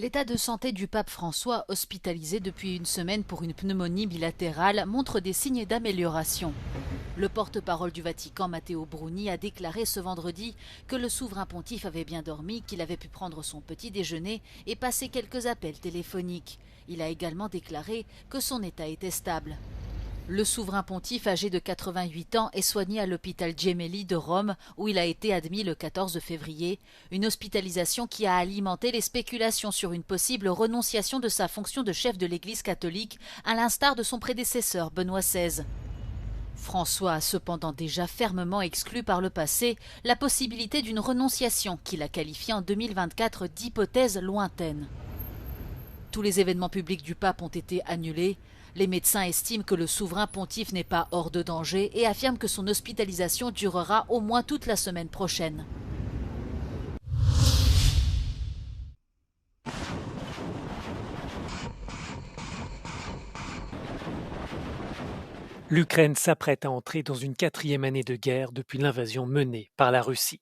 L'état de santé du pape François, hospitalisé depuis une semaine pour une pneumonie bilatérale, montre des signes d'amélioration. Le porte-parole du Vatican, Matteo Bruni, a déclaré ce vendredi que le souverain pontife avait bien dormi, qu'il avait pu prendre son petit déjeuner et passer quelques appels téléphoniques. Il a également déclaré que son état était stable. Le souverain pontife, âgé de 88 ans, est soigné à l'hôpital Gemelli de Rome, où il a été admis le 14 février. Une hospitalisation qui a alimenté les spéculations sur une possible renonciation de sa fonction de chef de l'Église catholique, à l'instar de son prédécesseur Benoît XVI. François a cependant déjà fermement exclu par le passé la possibilité d'une renonciation qu'il a qualifiée en 2024 d'hypothèse lointaine. Tous les événements publics du pape ont été annulés. Les médecins estiment que le souverain pontife n'est pas hors de danger et affirment que son hospitalisation durera au moins toute la semaine prochaine. L'Ukraine s'apprête à entrer dans une 4e année de guerre depuis l'invasion menée par la Russie.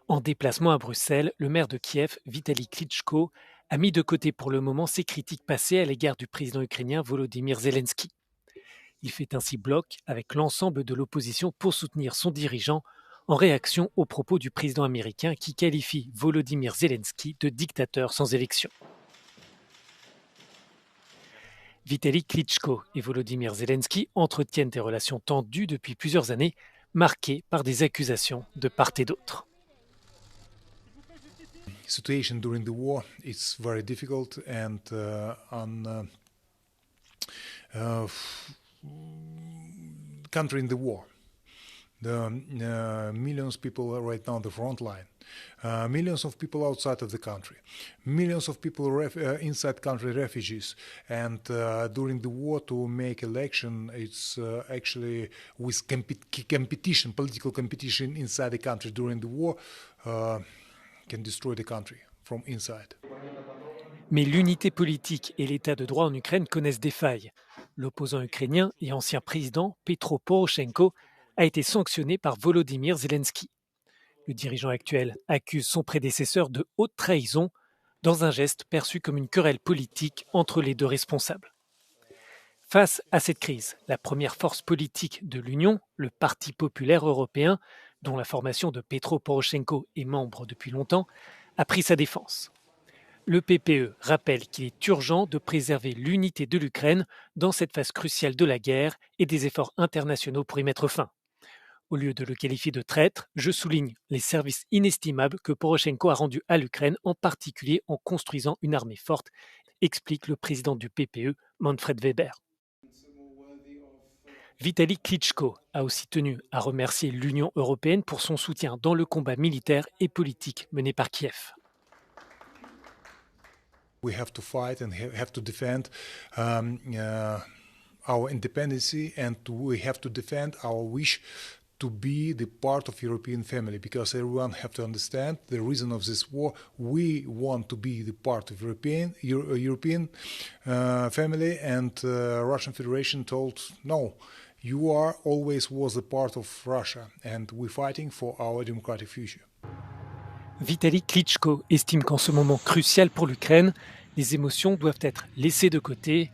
En déplacement à Bruxelles, le maire de Kiev, Vitali Klitschko, a mis de côté pour le moment ses critiques passées à l'égard du président ukrainien Volodymyr Zelensky. Il fait ainsi bloc avec l'ensemble de l'opposition pour soutenir son dirigeant en réaction aux propos du président américain qui qualifie Volodymyr Zelensky de dictateur sans élection. Vitali Klitschko et Volodymyr Zelensky entretiennent des relations tendues depuis plusieurs années, marquées par des accusations de part et d'autre. Situation during the war is very difficult and country in the war. The millions of people are right now on the front line. Millions of people outside of the country, millions of people inside country refugees, and during the war to make election, it's actually with competition, political competition inside the country during the war can destroy the country from inside. Mais l'unité politique et l'état de droit en Ukraine connaissent des failles. L'opposant ukrainien et ancien président Petro Poroshenko a été sanctionné par Volodymyr Zelensky. Le dirigeant actuel accuse son prédécesseur de haute trahison dans un geste perçu comme une querelle politique entre les deux responsables. Face à cette crise, la première force politique de l'Union, le Parti populaire européen, dont la formation de Petro Poroshenko est membre depuis longtemps, a pris sa défense. Le PPE rappelle qu'il est urgent de préserver l'unité de l'Ukraine dans cette phase cruciale de la guerre et des efforts internationaux pour y mettre fin. Au lieu de le qualifier de traître, je souligne les services inestimables que Poroshenko a rendus à l'Ukraine, en particulier en construisant une armée forte, explique le président du PPE, Manfred Weber. Vitali Klitschko a aussi tenu à remercier l'Union européenne pour son soutien dans le combat militaire et politique mené par Kiev. We have to fight and have to defend our independence, and we have to defend our wish to be the part of European family, because everyone have to understand the reason of this war. We want to be the part of European family, and Russian Federation told no. You are always was a part of Russia, and we're fighting for our democratic future. Vitali Klitschko estime qu'en ce moment crucial pour l'Ukraine, les émotions doivent être laissées de côté.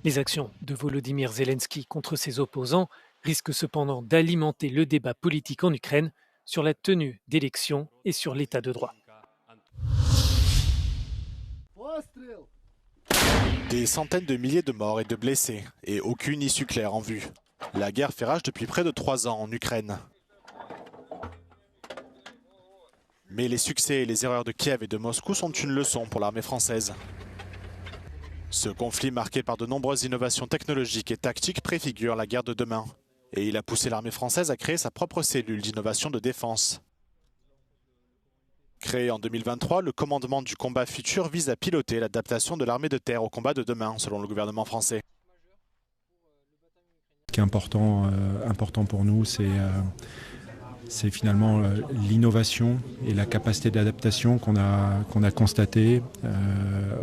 Les actions de Volodymyr Zelensky contre ses opposants risquent cependant d'alimenter le débat politique en Ukraine sur la tenue d'élections et sur l'état de droit. Des centaines de milliers de morts et de blessés, et aucune issue claire en vue. La guerre fait rage depuis près de 3 ans en Ukraine. Mais les succès et les erreurs de Kiev et de Moscou sont une leçon pour l'armée française. Ce conflit, marqué par de nombreuses innovations technologiques et tactiques, préfigure la guerre de demain. Et il a poussé l'armée française à créer sa propre cellule d'innovation de défense. Créé en 2023, le commandement du combat futur vise à piloter l'adaptation de l'armée de terre au combat de demain, selon le gouvernement français. Ce qui est important pour nous, c'est finalement l'innovation et la capacité d'adaptation qu'on a constatée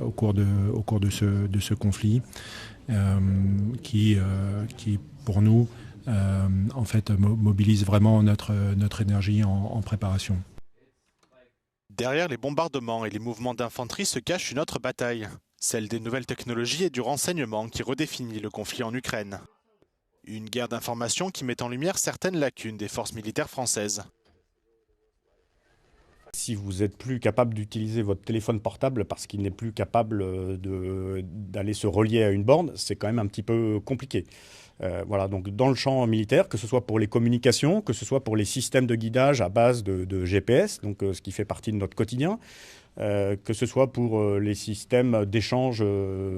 au cours de ce conflit, qui pour nous en fait mobilise vraiment notre énergie en préparation. Derrière les bombardements et les mouvements d'infanterie se cache une autre bataille, celle des nouvelles technologies et du renseignement qui redéfinit le conflit en Ukraine. Une guerre d'information qui met en lumière certaines lacunes des forces militaires françaises. Si vous n'êtes plus capable d'utiliser votre téléphone portable parce qu'il n'est plus capable d'aller se relier à une borne, c'est quand même un petit peu compliqué. Voilà, donc dans le champ militaire, que ce soit pour les communications, que ce soit pour les systèmes de guidage à base de GPS, donc ce qui fait partie de notre quotidien, que ce soit pour les systèmes d'échange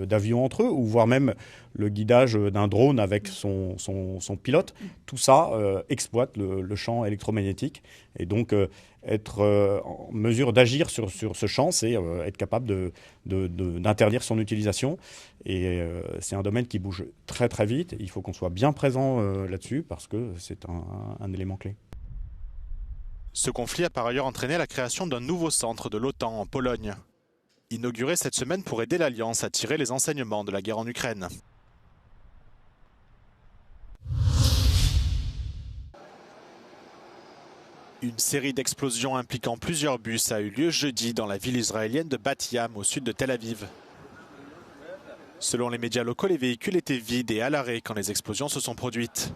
d'avions entre eux, ou voire même le guidage d'un drone avec son pilote, tout ça exploite le champ électromagnétique. Et donc être en mesure d'agir sur ce champ, c'est être capable d'interdire son utilisation. Et c'est un domaine qui bouge très très vite. Il faut qu'on soit bien présent là-dessus parce que c'est un élément clé. Ce conflit a par ailleurs entraîné la création d'un nouveau centre de l'OTAN en Pologne, inauguré cette semaine pour aider l'Alliance à tirer les enseignements de la guerre en Ukraine. Une série d'explosions impliquant plusieurs bus a eu lieu jeudi dans la ville israélienne de Bat Yam, au sud de Tel Aviv. Selon les médias locaux, les véhicules étaient vides et à l'arrêt quand les explosions se sont produites.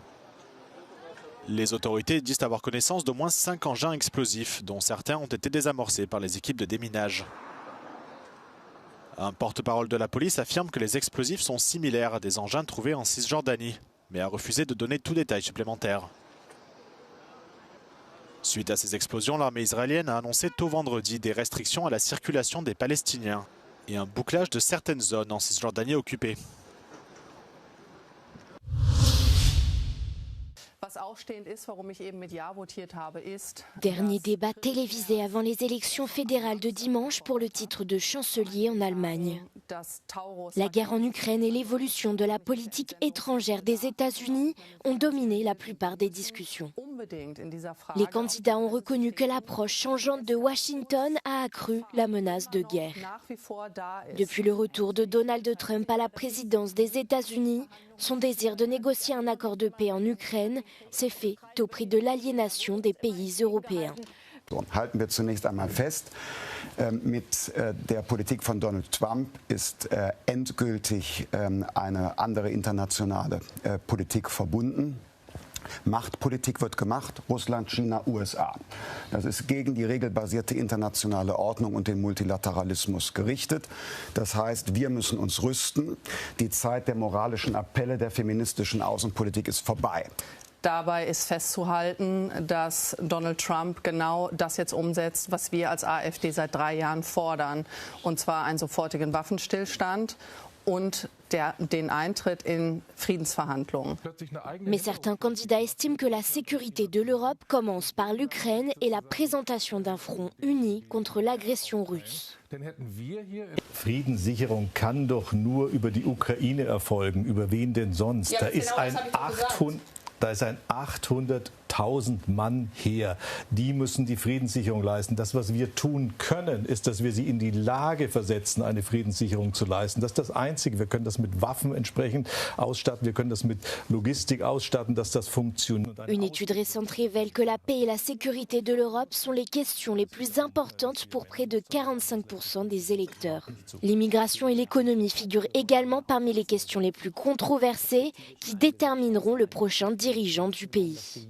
Les autorités disent avoir connaissance d'au moins 5 engins explosifs, dont certains ont été désamorcés par les équipes de déminage. Un porte-parole de la police affirme que les explosifs sont similaires à des engins trouvés en Cisjordanie, mais a refusé de donner tout détail supplémentaire. Suite à ces explosions, l'armée israélienne a annoncé tôt vendredi des restrictions à la circulation des Palestiniens et un bouclage de certaines zones en Cisjordanie occupée. Dernier débat télévisé avant les élections fédérales de dimanche pour le titre de chancelier en Allemagne. La guerre en Ukraine et l'évolution de la politique étrangère des États-Unis ont dominé la plupart des discussions. Les candidats ont reconnu que l'approche changeante de Washington a accru la menace de guerre. Depuis le retour de Donald Trump à la présidence des États-Unis, son désir de négocier un accord de paix en Ukraine s'est fait au prix de l'aliénation des pays européens. Halten wir zunächst einmal fest, mit der Politik von Donald Trump ist endgültig eine andere internationale Politik verbunden. Machtpolitik wird gemacht, Russland, China, USA. Das ist gegen die regelbasierte internationale Ordnung und den Multilateralismus gerichtet. Das heißt, wir müssen uns rüsten. Die Zeit der moralischen Appelle der feministischen Außenpolitik ist vorbei. Dabei ist festzuhalten, dass Donald Trump genau das jetzt umsetzt, was wir als AfD seit 3 Jahren fordern, und zwar einen sofortigen Waffenstillstand und den Eintritt in Friedensverhandlungen. Mais certains candidats estiment que la sécurité de l'Europe commence par l'Ukraine et la présentation d'un front uni contre l'agression russe. Friedenssicherung kann doch nur über die Ukraine erfolgen. Über wen denn sonst? Ja, da ist ein 800.000 Mann Heer. Die müssen die Friedenssicherung leisten. Das, was wir tun können, ist, dass wir sie in die Lage versetzen, eine Friedenssicherung zu leisten. Das ist das Einzige. Wir können das mit Waffen entsprechend ausstatten. Wir können das mit Logistik ausstatten, dass das funktioniert. Une étude récente révèle que la paix et la sécurité de l'Europe sont les questions les plus importantes pour près de 45% des électeurs. L'immigration et l'économie figurent également parmi les questions les plus controversées qui détermineront le prochain dirigeant du pays.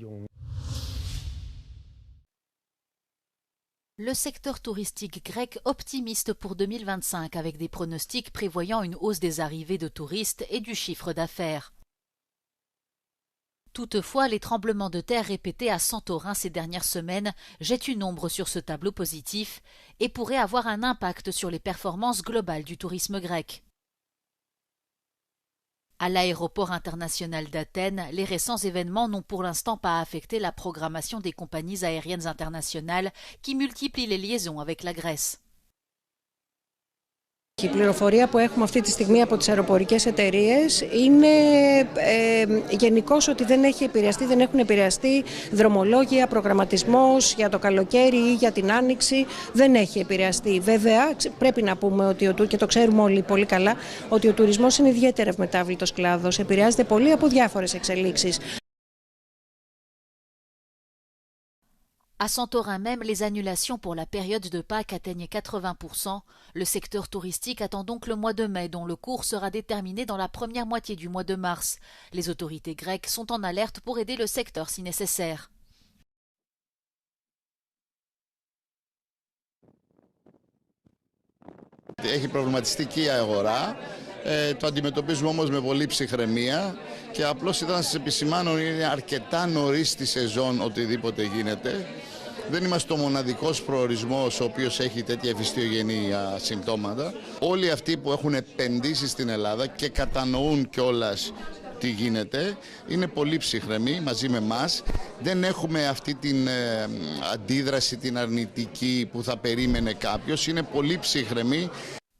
Le secteur touristique grec optimiste pour 2025 avec des pronostics prévoyant une hausse des arrivées de touristes et du chiffre d'affaires. Toutefois, les tremblements de terre répétés à Santorin ces dernières semaines jettent une ombre sur ce tableau positif et pourraient avoir un impact sur les performances globales du tourisme grec. À l'aéroport international d'Athènes, les récents événements n'ont pour l'instant pas affecté la programmation des compagnies aériennes internationales qui multiplient les liaisons avec la Grèce. Η πληροφορία που έχουμε αυτή τη στιγμή από τις αεροπορικές εταιρείες είναι γενικώς ότι δεν έχει επηρεαστεί, δεν έχουν επηρεαστεί δρομολόγια, προγραμματισμός για το καλοκαίρι ή για την άνοιξη, δεν έχει επηρεαστεί. Βέβαια, πρέπει να πούμε ότι και το ξέρουμε όλοι πολύ καλά, ότι ο τουρισμός είναι ιδιαίτερα ευμετάβλητος κλάδος, επηρεάζεται πολύ από διάφορες εξελίξεις. À Santorin même, les annulations pour la période de Pâques atteignent 80%. Le secteur touristique attend donc le mois de mai, dont le cours sera déterminé dans la première moitié du mois de mars. Les autorités grecques sont en alerte pour aider le secteur si nécessaire. Έχει προβληματιστική η αγορά, το αντιμετωπίζουμε όμως με πολύ ψυχραιμία και απλώς ήθελα να σας επισημάνω ότι είναι αρκετά νωρίς στη σεζόν οτιδήποτε γίνεται. Δεν είμαστε ο μοναδικός προορισμός ο οποίος έχει τέτοια ευαισθητογενή συμπτώματα. Όλοι αυτοί που έχουν επενδύσει στην Ελλάδα και κατανοούν κιόλας τι γίνεται, είναι πολύ ψυχρεμοί μαζί με εμάς. Δεν έχουμε αυτή την αντίδραση, την αρνητική που θα περίμενε κάποιος. Είναι πολύ ψυχρεμοί.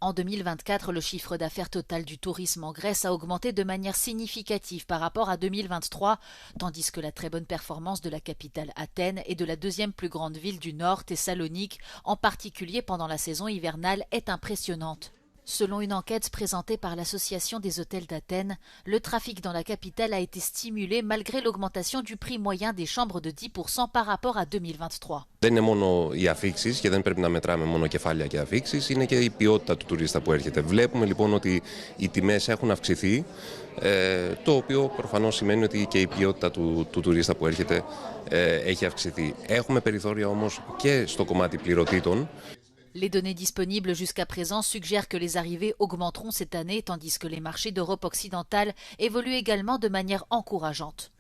En 2024, le chiffre d'affaires total du tourisme en Grèce a augmenté de manière significative par rapport à 2023, tandis que la très bonne performance de la capitale Athènes et de la deuxième plus grande ville du Nord, Thessalonique, en particulier pendant la saison hivernale, est impressionnante. Selon une enquête présentée par l'Association des hôtels d'Athènes, le trafic dans la capitale a été stimulé malgré l'augmentation du prix moyen des chambres de 10% par rapport à 2023. Δεν είναι μόνο οι αφίξεις και δεν πρέπει να μετράμε μόνο κεφάλαια και αφίξεις, είναι και η ποιότητα του τουρίστα που έρχεται. Βλέπουμε λοιπόν ότι οι τιμές έχουν αυξηθεί, το οποίο προφανώς σημαίνει ότι και η ποιότητα του τουρίστα που έρχεται έχει αυξηθεί. Έχουμε περιθώρια όμως και στο κομμάτι πληρωτήτων. Les données disponibles jusqu'à présent suggèrent que les arrivées augmenteront cette année, tandis que les marchés d'Europe occidentale évoluent également de manière encourageante.